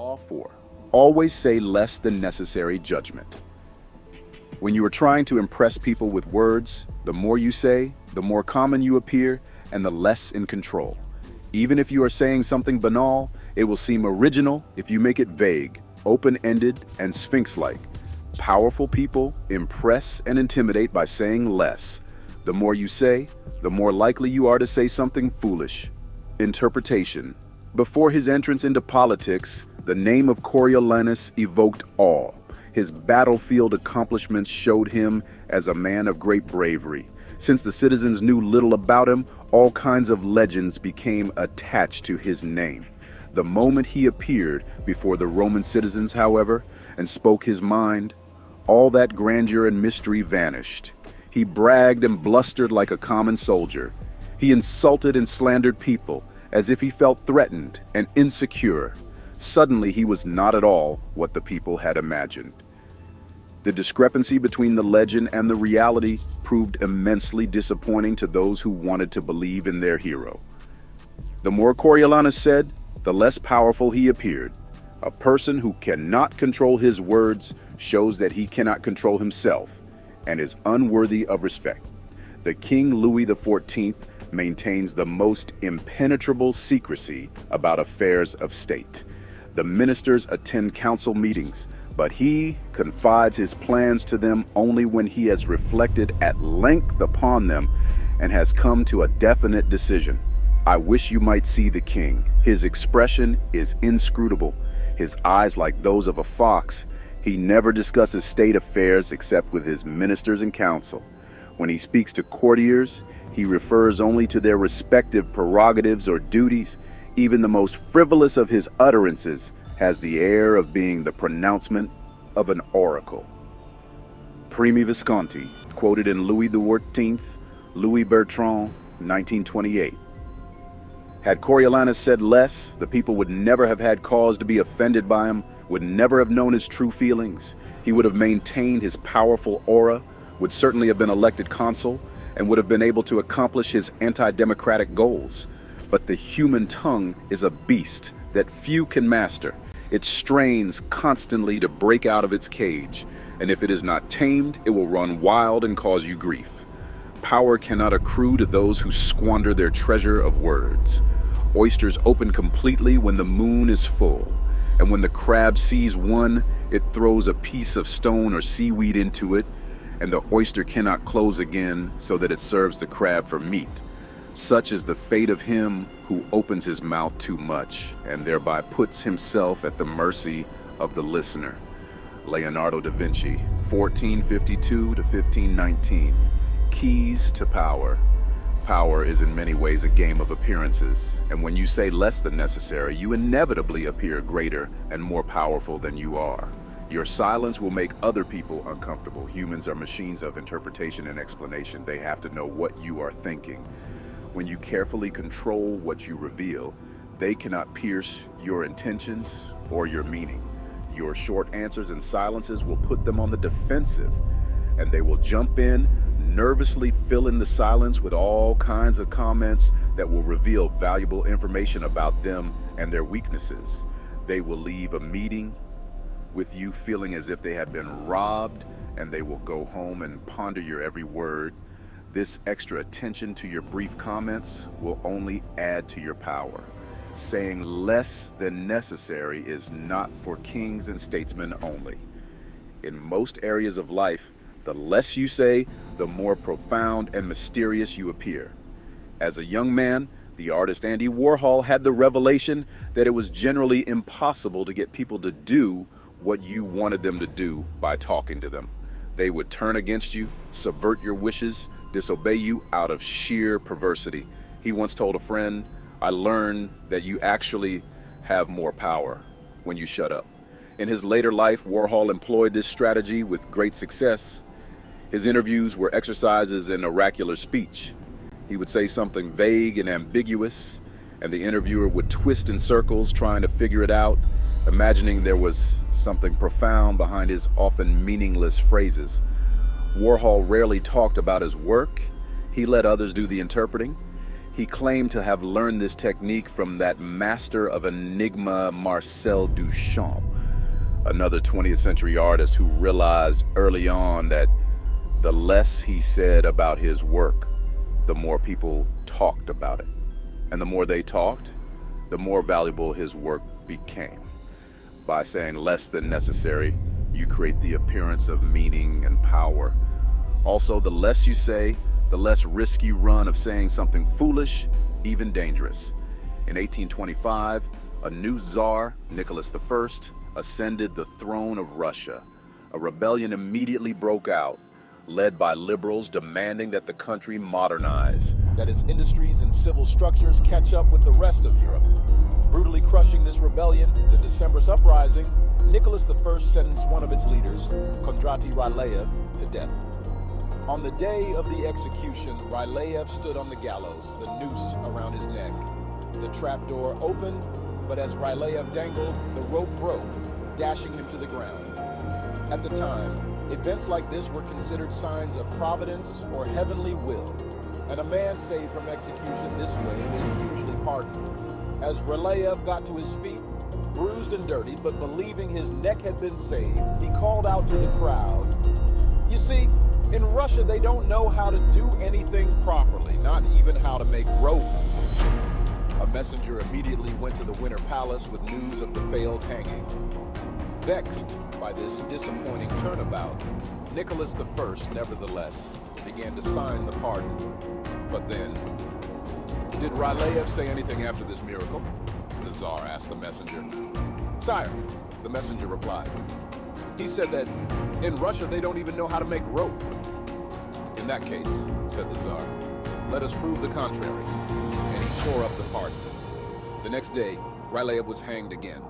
Law 4. Always say less than necessary judgment. When you are trying to impress people with words, the more you say, the more common you appear, and the less in control. Even if you are saying something banal, it will seem original if you make it vague, open-ended, and sphinx-like. Powerful people impress and intimidate by saying less. The more you say, the more likely you are to say something foolish. Interpretation. Before his entrance into politics, the name of Coriolanus evoked awe. His battlefield accomplishments showed him as a man of great bravery. Since the citizens knew little about him, all kinds of legends became attached to his name. The moment he appeared before the Roman citizens, however, and spoke his mind, all that grandeur and mystery vanished. He bragged and blustered like a common soldier. He insulted and slandered people as if he felt threatened and insecure. Suddenly, he was not at all what the people had imagined. The discrepancy between the legend and the reality proved immensely disappointing to those who wanted to believe in their hero. The more Coriolanus said, the less powerful he appeared. A person who cannot control his words shows that he cannot control himself and is unworthy of respect. The King Louis XIV maintains the most impenetrable secrecy about affairs of state. The ministers attend council meetings, but he confides his plans to them only when he has reflected at length upon them and has come to a definite decision. I wish you might see the king. His expression is inscrutable, his eyes like those of a fox. He never discusses state affairs except with his ministers and council. When he speaks to courtiers, he refers only to their respective prerogatives or duties. Even the most frivolous of his utterances has the air of being the pronouncement of an oracle. Primi Visconti, quoted in Louis XIV, Louis Bertrand, 1928. Had Coriolanus said less, the people would never have had cause to be offended by him, would never have known his true feelings. He would have maintained his powerful aura, would certainly have been elected consul, and would have been able to accomplish his anti-democratic goals. But the human tongue is a beast that few can master. It strains constantly to break out of its cage, and if it is not tamed, it will run wild and cause you grief. Power cannot accrue to those who squander their treasure of words. Oysters open completely when the moon is full, and when the crab sees one, it throws a piece of stone or seaweed into it, and the oyster cannot close again so that it serves the crab for meat. Such is the fate of him who opens his mouth too much and thereby puts himself at the mercy of the listener. Leonardo da Vinci, 1452 to 1519. Keys to power. Power is in many ways a game of appearances, and when you say less than necessary, you inevitably appear greater and more powerful than you are. Your silence will make other people uncomfortable. Humans are machines of interpretation and explanation. They have to know what you are thinking. When you carefully control what you reveal, they cannot pierce your intentions or your meaning. Your short answers and silences will put them on the defensive, and they will jump in, nervously fill in the silence with all kinds of comments that will reveal valuable information about them and their weaknesses. They will leave a meeting with you feeling as if they had been robbed, and they will go home and ponder your every word. This extra attention to your brief comments will only add to your power. Saying less than necessary is not for kings and statesmen only. In most areas of life, the less you say, the more profound and mysterious you appear. As a young man, the artist Andy Warhol had the revelation that it was generally impossible to get people to do what you wanted them to do by talking to them. They would turn against you, subvert your wishes, disobey you out of sheer perversity. He once told a friend, I learned that you actually have more power when you shut up. In his later life, Warhol employed this strategy with great success. His interviews were exercises in oracular speech. He would say something vague and ambiguous, and the interviewer would twist in circles trying to figure it out, imagining there was something profound behind his often meaningless phrases. Warhol rarely talked about his work. He let others do the interpreting. He claimed to have learned this technique from that master of enigma, Marcel Duchamp, another 20th century artist who realized early on that the less he said about his work, the more people talked about it. And the more they talked, the more valuable his work became. By saying less than necessary, you create the appearance of meaning and power. Also, the less you say, the less risk you run of saying something foolish, even dangerous. In 1825, a new Tsar, Nicholas I, ascended the throne of Russia. A rebellion immediately broke out, led by liberals demanding that the country modernize, that its industries and civil structures catch up with the rest of Europe. Brutally crushing this rebellion, the Decembrist uprising, Nicholas I sentenced one of its leaders, Kondraty Ryleyev, to death. On the day of the execution, Ryleyev stood on the gallows, the noose around his neck. The trapdoor opened, but as Ryleyev dangled, the rope broke, dashing him to the ground. At the time, events like this were considered signs of providence or heavenly will, and a man saved from execution this way was usually pardoned. As Ryleyev got to his feet, bruised and dirty, but believing his neck had been saved, he called out to the crowd. You see, in Russia, they don't know how to do anything properly, not even how to make rope. A messenger immediately went to the Winter Palace with news of the failed hanging. Vexed by this disappointing turnabout, Nicholas I, nevertheless, began to sign the pardon. But then, did Ryleyev say anything after this miracle? The Tsar asked the messenger. Sire, the messenger replied. He said that in Russia they don't even know how to make rope. In that case, said the Tsar, let us prove the contrary. And he tore up the pardon. The next day, Ryleyev was hanged again.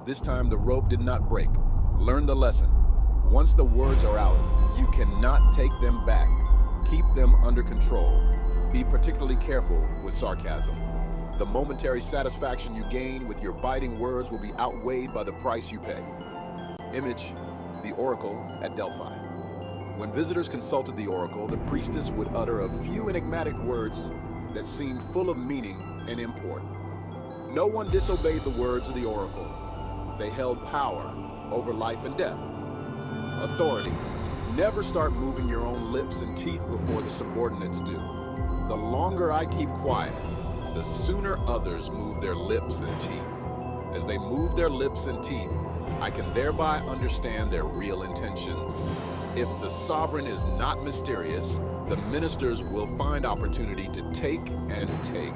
This time the rope did not break. Learn the lesson. Once the words are out, you cannot take them back. Keep them under control. Be particularly careful with sarcasm. The momentary satisfaction you gain with your biting words will be outweighed by the price you pay. Image, the oracle at Delphi. When visitors consulted the oracle, the priestess would utter a few enigmatic words that seemed full of meaning and import. No one disobeyed the words of the oracle. They held power over life and death. Authority. Never start moving your own lips and teeth before the subordinates do. The longer I keep quiet, the sooner others move their lips and teeth. As they move their lips and teeth, I can thereby understand their real intentions. If the sovereign is not mysterious, the ministers will find opportunity to take and take.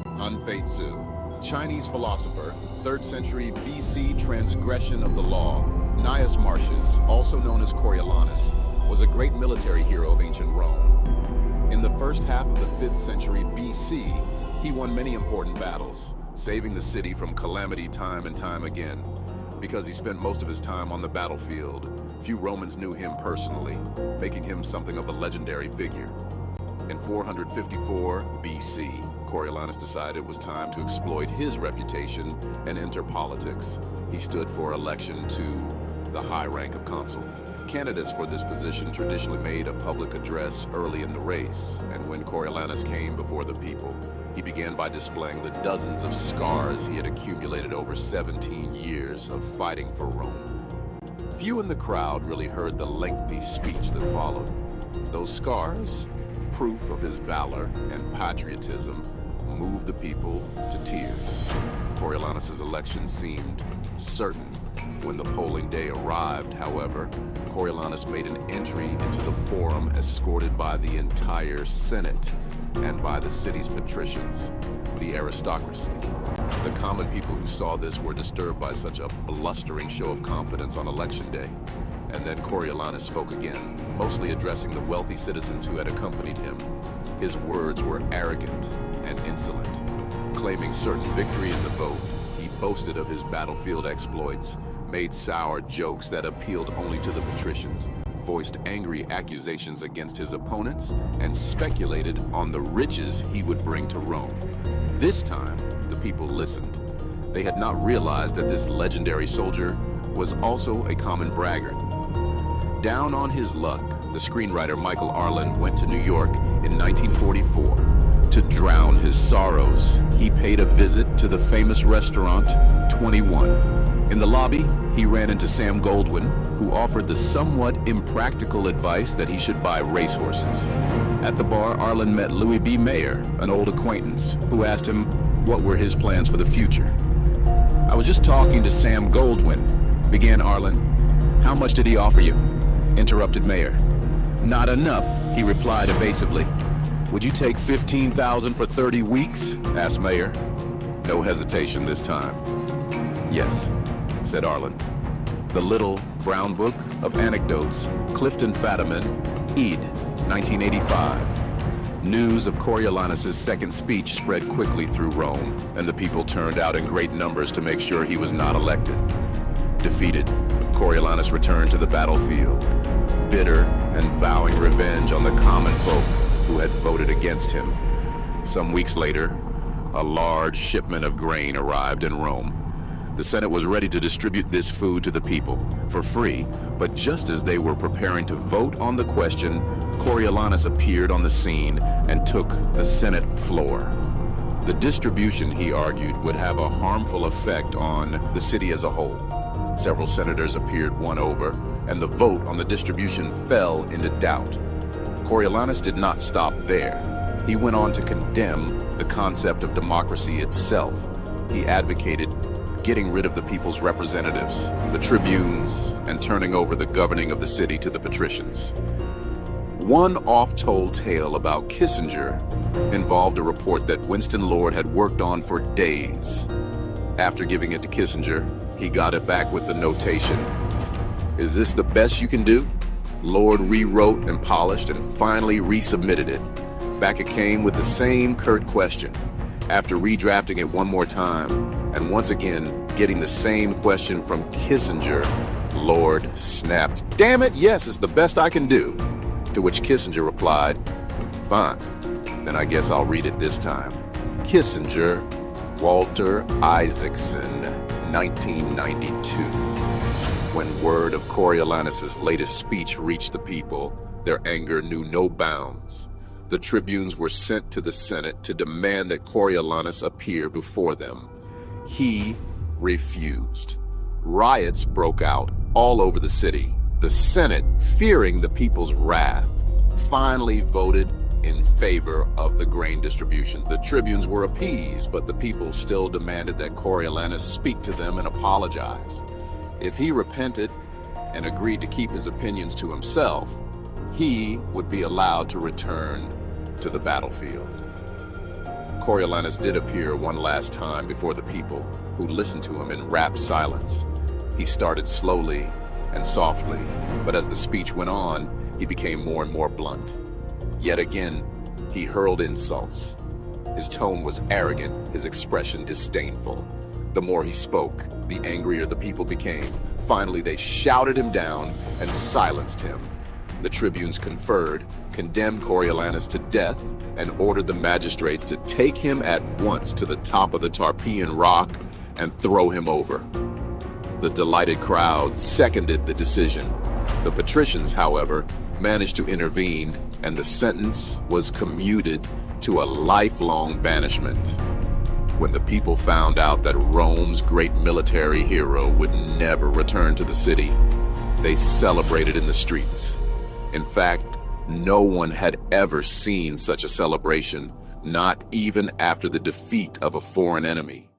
Han Fei-tzu, Chinese philosopher, 3rd century BC transgression of the law. Gnaeus Marcius, also known as Coriolanus, was a great military hero of ancient Rome. In the first half of the 5th century BC, he won many important battles, saving the city from calamity time and time again. Because he spent most of his time on the battlefield, few Romans knew him personally, making him something of a legendary figure. In 454 BC, Coriolanus decided it was time to exploit his reputation and enter politics. He stood for election to the high rank of consul. Candidates for this position traditionally made a public address early in the race, and when Coriolanus came before the people, he began by displaying the dozens of scars he had accumulated over 17 years of fighting for Rome. Few in the crowd really heard the lengthy speech that followed. Those scars, proof of his valor and patriotism, moved the people to tears. Coriolanus' election seemed certain. When the polling day arrived, however, Coriolanus made an entry into the forum escorted by the entire Senate and by the city's patricians, the aristocracy. The common people who saw this were disturbed by such a blustering show of confidence on election day. And then Coriolanus spoke again, mostly addressing the wealthy citizens who had accompanied him. His words were arrogant and insolent. Claiming certain victory in the vote, he boasted of his battlefield exploits, made sour jokes that appealed only to the patricians, voiced angry accusations against his opponents, and speculated on the riches he would bring to Rome. This time, the people listened. They had not realized that this legendary soldier was also a common braggart. Down on his luck, the screenwriter Michael Arlen went to New York in 1944 To drown his sorrows, he paid a visit to the famous restaurant 21. In the lobby, he ran into Sam Goldwyn, who offered the somewhat impractical advice that he should buy racehorses. At the bar, Arlen met Louis B. Mayer, an old acquaintance, who asked him what were his plans for the future. "I was just talking to Sam Goldwyn," began Arlen. "How much did he offer you?" interrupted Mayer. "Not enough," he replied evasively. "Would you take $15,000 for 30 weeks?" asked Mayer. No hesitation this time. "Yes," said Arlen. The Little Brown Book of Anecdotes, Clifton Fadiman, Ed, 1985. News of Coriolanus' second speech spread quickly through Rome, and the people turned out in great numbers to make sure he was not elected. Defeated, Coriolanus returned to the battlefield, bitter and vowing revenge on the common folk who had voted against him. Some weeks later, a large shipment of grain arrived in Rome. The Senate was ready to distribute this food to the people for free, but just as they were preparing to vote on the question, Coriolanus appeared on the scene and took the Senate floor. The distribution, he argued, would have a harmful effect on the city as a whole. Several senators appeared won over, and the vote on the distribution fell into doubt. Coriolanus did not stop there. He went on to condemn the concept of democracy itself. He advocated getting rid of the people's representatives, the tribunes, and turning over the governing of the city to the patricians. One oft-told tale about Kissinger involved a report that Winston Lord had worked on for days. After giving it to Kissinger, he got it back with the notation, "Is this the best you can do?" Lord rewrote and polished and finally resubmitted it. Back it came with the same curt question. After redrafting it one more time, and once again getting the same question from Kissinger, Lord snapped, "Damn it, yes, it's the best I can do." To which Kissinger replied, "Fine, then I guess I'll read it this time." Kissinger, Walter Isaacson, 1992. When word of Coriolanus' latest speech reached the people, their anger knew no bounds. The tribunes were sent to the Senate to demand that Coriolanus appear before them. He refused. Riots broke out all over the city. The Senate, fearing the people's wrath, finally voted in favor of the grain distribution. The tribunes were appeased, but the people still demanded that Coriolanus speak to them and apologize. If he repented and agreed to keep his opinions to himself, he would be allowed to return to the battlefield. Coriolanus did appear one last time before the people, who listened to him in rapt silence. He started slowly and softly, but as the speech went on, he became more and more blunt. Yet again, he hurled insults. His tone was arrogant, his expression disdainful. The more he spoke, the angrier the people became. Finally, they shouted him down and silenced him. The tribunes conferred, condemned Coriolanus to death, and ordered the magistrates to take him at once to the top of the Tarpeian Rock and throw him over. The delighted crowd seconded the decision. The patricians, however, managed to intervene, and the sentence was commuted to a lifelong banishment. When the people found out that Rome's great military hero would never return to the city, they celebrated in the streets. In fact, no one had ever seen such a celebration, not even after the defeat of a foreign enemy.